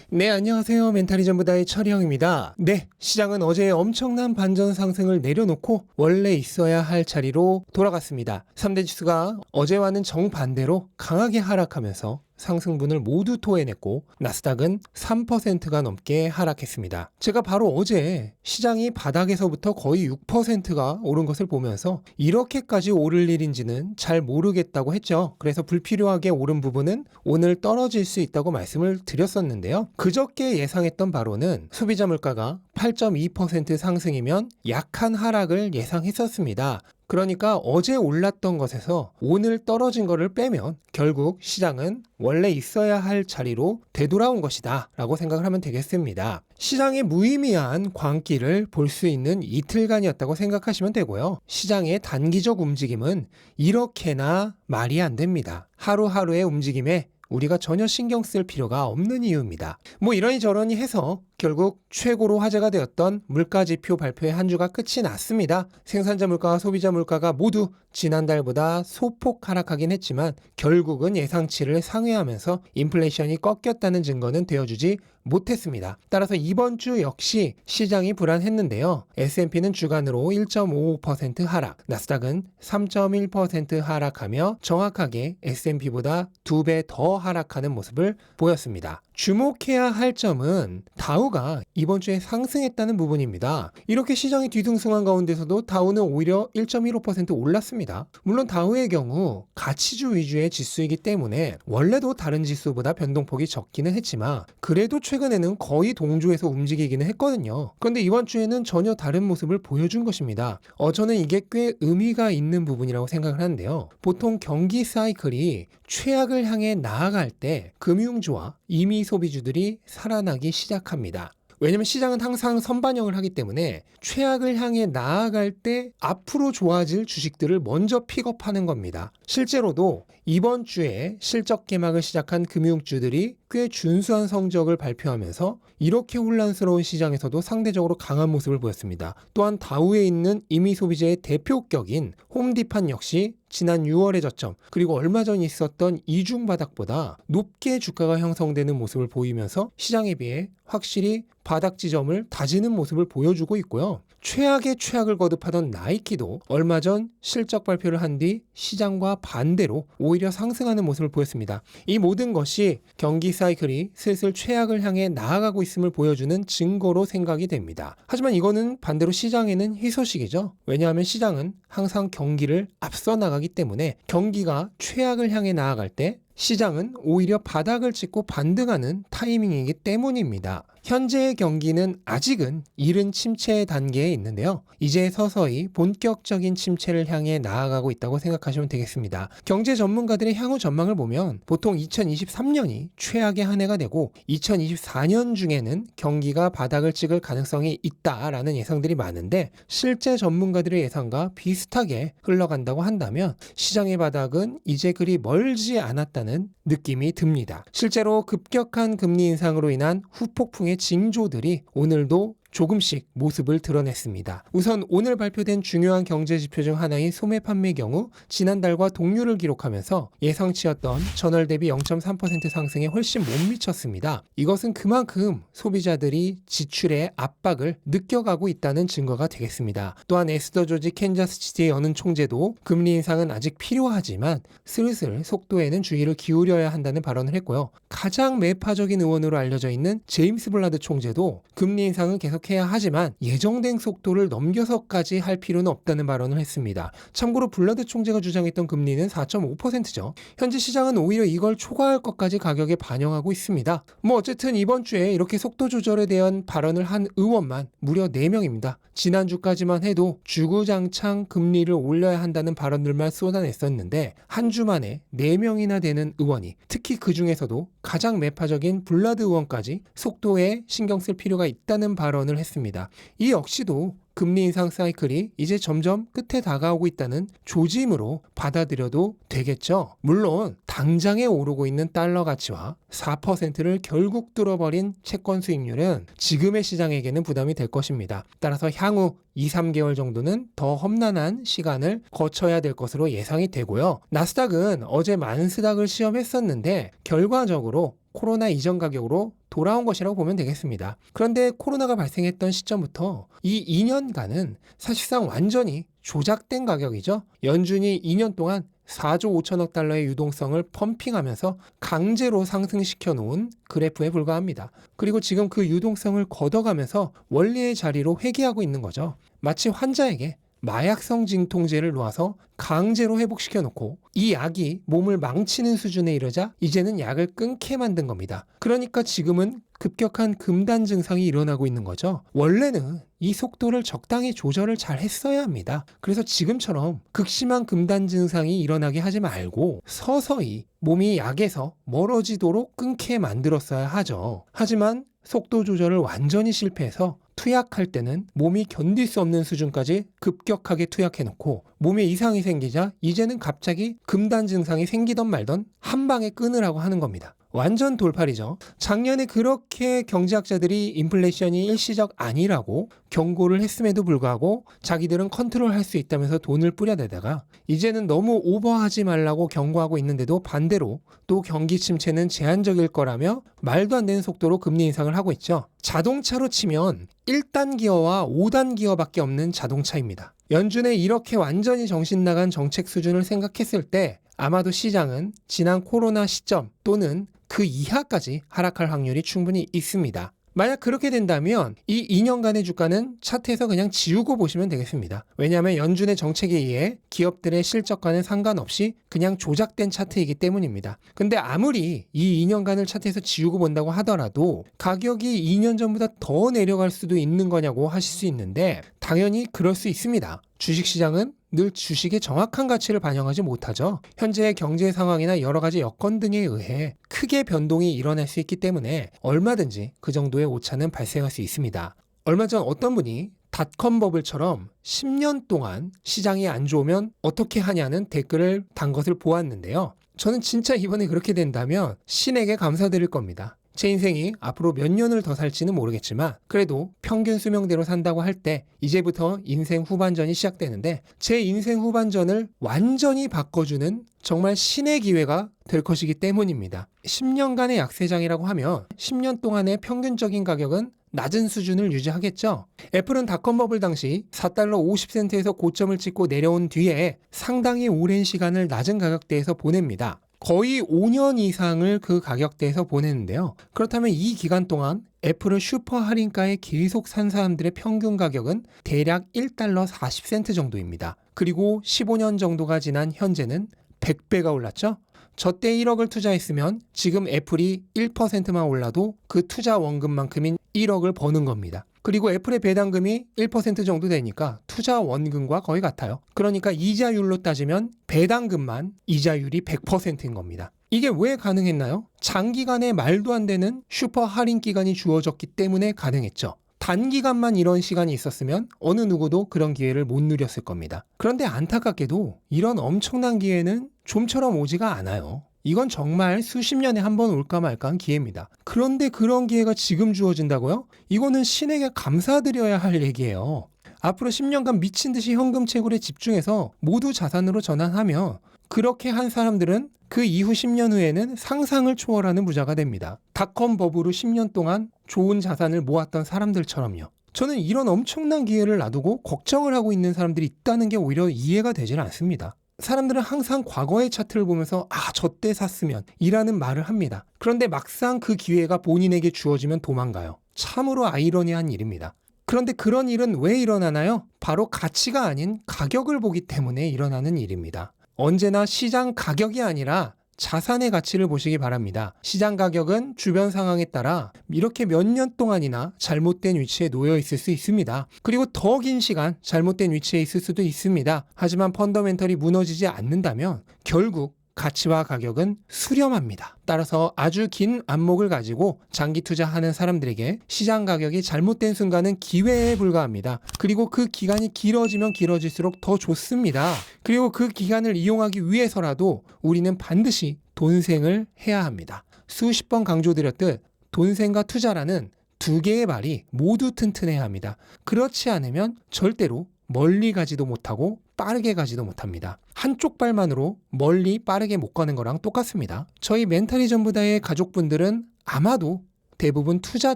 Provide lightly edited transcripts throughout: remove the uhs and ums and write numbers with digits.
네, 안녕하세요. 멘탈리전부다의 철이형입니다. 네, 시장은 어제 엄청난 반전 상승을 내려놓고 원래 있어야 할 자리로 돌아갔습니다. 3대 지수가 어제와는 정반대로 강하게 하락하면서 상승분을 모두 토해냈고 나스닥은 3%가 넘게 하락했습니다. 제가 바로 어제 시장이 바닥에서부터 거의 6%가 오른 것을 보면서 이렇게까지 오를 일인지는 잘 모르겠다고 했죠. 그래서 불필요하게 오른 부분은 오늘 떨어질 수 있다고 말씀을 드렸었는데요. 그저께 예상했던 바로는 소비자 물가가 8.2% 상승이면 약한 하락을 예상했었습니다. 그러니까 어제 올랐던 것에서 오늘 떨어진 거를 빼면 결국 시장은 원래 있어야 할 자리로 되돌아온 것이다 라고 생각을 하면 되겠습니다. 시장의 무의미한 광기를 볼 수 있는 이틀간이었다고 생각하시면 되고요. 시장의 단기적 움직임은 이렇게나 말이 안 됩니다. 하루하루의 움직임에 우리가 전혀 신경 쓸 필요가 없는 이유입니다. 뭐 이러니 저러니 해서 결국 최고로 화제가 되었던 물가지표 발표의 한 주가 끝이 났습니다. 생산자 물가와 소비자 물가가 모두 지난달보다 소폭 하락하긴 했지만 결국은 예상치를 상회하면서 인플레이션이 꺾였다는 증거는 되어주지 못했습니다. 따라서 이번 주 역시 시장이 불안했는데요. S&P는 주간으로 1.55% 하락, 나스닥은 3.1% 하락하며 정확하게 S&P보다 2배 더 하락하는 모습을 보였습니다. 주목해야 할 점은 다우가 이번 주에 상승했다는 부분입니다. 이렇게 시장이 뒤숭숭한 가운데서도 다우는 오히려 1.15% 올랐습니다. 물론 다우의 경우 가치주 위주의 지수이기 때문에 원래도 다른 지수보다 변동폭이 적기는 했지만 그래도 최근에는 거의 동조해서 움직이기는 했거든요. 그런데 이번 주에는 전혀 다른 모습을 보여준 것입니다. 저는 이게 꽤 의미가 있는 부분이라고 생각을 하는데요. 보통 경기 사이클이 최악을 향해 나아갈 때 금융주와 임의 소비주들이 살아나기 시작합니다. 왜냐면 시장은 항상 선반영을 하기 때문에 최악을 향해 나아갈 때 앞으로 좋아질 주식들을 먼저 픽업하는 겁니다. 실제로도 이번 주에 실적 개막을 시작한 금융주들이 꽤 준수한 성적을 발표하면서 이렇게 혼란스러운 시장에서도 상대적으로 강한 모습을 보였습니다. 또한 다우에 있는 임의 소비재의 대표격인 홈디판 역시 지난 6월의 저점 그리고 얼마 전 있었던 이중 바닥보다 높게 주가가 형성되는 모습을 보이면서 시장에 비해 확실히 바닥 지점을 다지는 모습을 보여주고 있고요. 최악의 최악을 거듭하던 나이키도 얼마 전 실적 발표를 한 뒤 시장과 반대로 오히려 상승하는 모습을 보였습니다. 이 모든 것이 경기 사이클이 슬슬 최악을 향해 나아가고 있음을 보여주는 증거로 생각이 됩니다. 하지만 이거는 반대로 시장에는 희소식이죠. 왜냐하면 시장은 항상 경기를 앞서 나가기 때문에 경기가 최악을 향해 나아갈 때 시장은 오히려 바닥을 찍고 반등하는 타이밍이기 때문입니다. 현재의 경기는 아직은 이른 침체 단계에 있는데요. 이제 서서히 본격적인 침체를 향해 나아가고 있다고 생각하시면 되겠습니다. 경제 전문가들의 향후 전망을 보면 보통 2023년이 최악의 한 해가 되고 2024년 중에는 경기가 바닥을 찍을 가능성이 있다라는 예상들이 많은데 실제 전문가들의 예상과 비슷하게 흘러간다고 한다면 시장의 바닥은 이제 그리 멀지 않았다는 느낌이 듭니다. 실제로 급격한 금리 인상으로 인한 후폭풍의 징조들이 오늘도 조금씩 모습을 드러냈습니다. 우선 오늘 발표된 중요한 경제 지표 중 하나인 소매 판매 경우 지난달과 동률을 기록하면서 예상치였던 전월 대비 0.3% 상승에 훨씬 못 미쳤습니다. 이것은 그만큼 소비자들이 지출의 압박을 느껴가고 있다는 증거가 되겠습니다. 또한 에스더 조지 캔자스시티의 여는 총재도 금리 인상은 아직 필요하지만 슬슬 속도에는 주의를 기울여야 한다는 발언을 했고요. 가장 매파적인 의원으로 알려져 있는 제임스 블라드 총재도 금리 인상은 계속 해야 하지만 예정된 속도를 넘겨서까지 할 필요는 없다는 발언을 했습니다. 참고로 블라드 총재가 주장했던 금리는 4.5%죠. 현재 시장은 오히려 이걸 초과할 것까지 가격에 반영하고 있습니다. 어쨌든 이번 주에 이렇게 속도 조절에 대한 발언을 한 의원만 무려 4명입니다. 지난주까지만 해도 주구장창 금리를 올려야 한다는 발언들만 쏟아냈었는데 한 주 만에 4명이나 되는 의원이 특히 그 중에서도 가장 매파적인 블라드 의원까지 속도에 신경 쓸 필요가 있다는 발언을 했습니다. 이 역시도 금리 인상 사이클이 이제 점점 끝에 다가오고 있다는 조짐으로 받아들여도 되겠죠. 물론 당장에 오르고 있는 달러 가치와 4%를 결국 뚫어버린 채권 수익률은 지금의 시장에게는 부담이 될 것입니다. 따라서 향후 2, 3개월 정도는 더 험난한 시간을 거쳐야 될 것으로 예상이 되고요. 나스닥은 어제 만스닥을 시험했었는데 결과적으로 코로나 이전 가격으로 돌아온 것이라고 보면 되겠습니다. 그런데 코로나가 발생했던 시점부터 이 2년간은 사실상 완전히 조작된 가격이죠. 연준이 2년 동안 4조 5천억 달러의 유동성을 펌핑하면서 강제로 상승시켜 놓은 그래프에 불과합니다. 그리고 지금 그 유동성을 걷어가면서 원리의 자리로 회귀하고 있는 거죠. 마치 환자에게 마약성 진통제를 놓아서 강제로 회복시켜 놓고 이 약이 몸을 망치는 수준에 이르자 이제는 약을 끊게 만든 겁니다. 그러니까 지금은 급격한 금단 증상이 일어나고 있는 거죠. 원래는 이 속도를 적당히 조절을 잘 했어야 합니다. 그래서 지금처럼 극심한 금단 증상이 일어나게 하지 말고 서서히 몸이 약에서 멀어지도록 끊게 만들었어야 하죠. 하지만 속도 조절을 완전히 실패해서 투약할 때는 몸이 견딜 수 없는 수준까지 급격하게 투약해놓고 몸에 이상이 생기자 이제는 갑자기 금단 증상이 생기던 말던 한 방에 끊으라고 하는 겁니다. 완전 돌팔이죠. 작년에 그렇게 경제학자들이 인플레이션이 일시적 아니라고 경고를 했음에도 불구하고 자기들은 컨트롤할 수 있다면서 돈을 뿌려대다가 이제는 너무 오버하지 말라고 경고하고 있는데도 반대로 또 경기 침체는 제한적일 거라며 말도 안 되는 속도로 금리 인상을 하고 있죠. 자동차로 치면 1단 기어와 5단 기어밖에 없는 자동차입니다. 연준의 이렇게 완전히 정신 나간 정책 수준을 생각했을 때 아마도 시장은 지난 코로나 시점 또는 그 이하까지 하락할 확률이 충분히 있습니다. 만약 그렇게 된다면 이 2년간의 주가는 차트에서 그냥 지우고 보시면 되겠습니다. 왜냐하면 연준의 정책에 의해 기업들의 실적과는 상관없이 그냥 조작된 차트이기 때문입니다. 근데 아무리 이 2년간을 차트에서 지우고 본다고 하더라도 가격이 2년 전보다 더 내려갈 수도 있는 거냐고 하실 수 있는데 당연히 그럴 수 있습니다. 주식시장은 늘 주식의 정확한 가치를 반영하지 못하죠. 현재의 경제 상황이나 여러 가지 여건 등에 의해 크게 변동이 일어날 수 있기 때문에 얼마든지 그 정도의 오차는 발생할 수 있습니다. 얼마 전 어떤 분이 닷컴 버블처럼 10년 동안 시장이 안 좋으면 어떻게 하냐는 댓글을 단 것을 보았는데요. 저는 진짜 이번에 그렇게 된다면 신에게 감사드릴 겁니다. 제 인생이 앞으로 몇 년을 더 살지는 모르겠지만 그래도 평균 수명대로 산다고 할 때 이제부터 인생 후반전이 시작되는데 제 인생 후반전을 완전히 바꿔주는 정말 신의 기회가 될 것이기 때문입니다. 10년간의 약세장이라고 하면 10년 동안의 평균적인 가격은 낮은 수준을 유지하겠죠. 애플은 닷컴 버블 당시 4달러 50센트에서 고점을 찍고 내려온 뒤에 상당히 오랜 시간을 낮은 가격대에서 보냅니다. 거의 5년 이상을 그 가격대에서 보냈는데요. 그렇다면 이 기간 동안 애플을 슈퍼 할인가에 계속 산 사람들의 평균 가격은 대략 1달러 40센트 정도입니다. 그리고 15년 정도가 지난 현재는 100배가 올랐죠. 저때 1억을 투자했으면 지금 애플이 1%만 올라도 그 투자 원금만큼인 1억을 버는 겁니다. 그리고 애플의 배당금이 1% 정도 되니까 투자 원금과 거의 같아요. 그러니까 이자율로 따지면 배당금만 이자율이 100%인 겁니다. 이게 왜 가능했나요? 장기간에 말도 안 되는 슈퍼 할인 기간이 주어졌기 때문에 가능했죠. 단기간만 이런 시간이 있었으면 어느 누구도 그런 기회를 못 누렸을 겁니다. 그런데 안타깝게도 이런 엄청난 기회는 좀처럼 오지가 않아요. 이건 정말 수십 년에 한 번 올까 말까한 기회입니다. 그런데 그런 기회가 지금 주어진다고요? 이거는 신에게 감사드려야 할 얘기예요. 앞으로 10년간 미친 듯이 현금 채굴에 집중해서 모두 자산으로 전환하며 그렇게 한 사람들은 그 이후 10년 후에는 상상을 초월하는 부자가 됩니다. 닷컴 버블로 10년 동안 좋은 자산을 모았던 사람들처럼요. 저는 이런 엄청난 기회를 놔두고 걱정을 하고 있는 사람들이 있다는 게 오히려 이해가 되질 않습니다. 사람들은 항상 과거의 차트를 보면서 저때 샀으면 이라는 말을 합니다. 그런데 막상 그 기회가 본인에게 주어지면 도망가요. 참으로 아이러니한 일입니다. 그런데 그런 일은 왜 일어나나요? 바로 가치가 아닌 가격을 보기 때문에 일어나는 일입니다. 언제나 시장 가격이 아니라 자산의 가치를 보시기 바랍니다. 시장 가격은 주변 상황에 따라 이렇게 몇 년 동안이나 잘못된 위치에 놓여 있을 수 있습니다. 그리고 더 긴 시간 잘못된 위치에 있을 수도 있습니다. 하지만 펀더멘털이 무너지지 않는다면 결국 가치와 가격은 수렴합니다. 따라서 아주 긴 안목을 가지고 장기 투자하는 사람들에게 시장 가격이 잘못된 순간은 기회에 불과합니다. 그리고 그 기간이 길어지면 길어질수록 더 좋습니다. 그리고 그 기간을 이용하기 위해서라도 우리는 반드시 돈생을 해야 합니다. 수십 번 강조드렸듯 돈생과 투자라는 두 개의 발이 모두 튼튼해야 합니다. 그렇지 않으면 절대로 멀리 가지도 못하고 빠르게 가지도 못합니다. 한쪽 발만으로 멀리 빠르게 못 가는 거랑 똑같습니다. 저희 멘탈이 전부다의 가족분들은 아마도 대부분 투자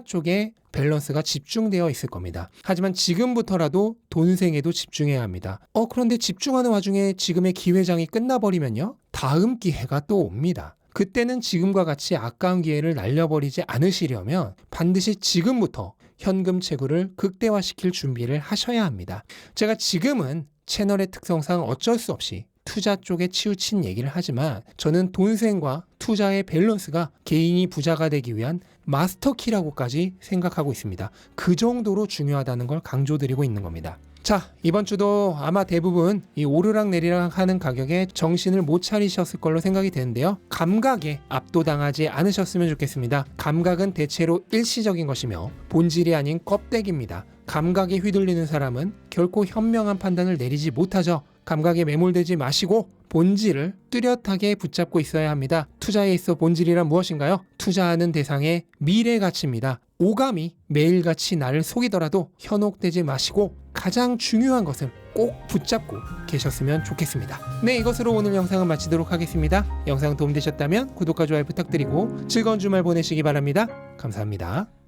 쪽에 밸런스가 집중되어 있을 겁니다. 하지만 지금부터라도 돈생에도 집중해야 합니다. 그런데 집중하는 와중에 지금의 기회장이 끝나버리면요, 다음 기회가 또 옵니다. 그때는 지금과 같이 아까운 기회를 날려버리지 않으시려면 반드시 지금부터 현금 채굴을 극대화시킬 준비를 하셔야 합니다. 제가 지금은 채널의 특성상 어쩔 수 없이 투자 쪽에 치우친 얘기를 하지만 저는 돈생과 투자의 밸런스가 개인이 부자가 되기 위한 마스터키라고까지 생각하고 있습니다. 그 정도로 중요하다는 걸 강조드리고 있는 겁니다. 자, 이번 주도 아마 대부분 이 오르락 내리락 하는 가격에 정신을 못 차리셨을 걸로 생각이 되는데요. 감각에 압도당하지 않으셨으면 좋겠습니다. 감각은 대체로 일시적인 것이며 본질이 아닌 껍데기입니다. 감각에 휘둘리는 사람은 결코 현명한 판단을 내리지 못하죠. 감각에 매몰되지 마시고 본질을 뚜렷하게 붙잡고 있어야 합니다. 투자에 있어 본질이란 무엇인가요? 투자하는 대상의 미래 가치입니다. 오감이 매일같이 나를 속이더라도 현혹되지 마시고 가장 중요한 것을 꼭 붙잡고 계셨으면 좋겠습니다. 네, 이것으로 오늘 영상은 마치도록 하겠습니다. 영상 도움되셨다면 구독과 좋아요 부탁드리고 즐거운 주말 보내시기 바랍니다. 감사합니다.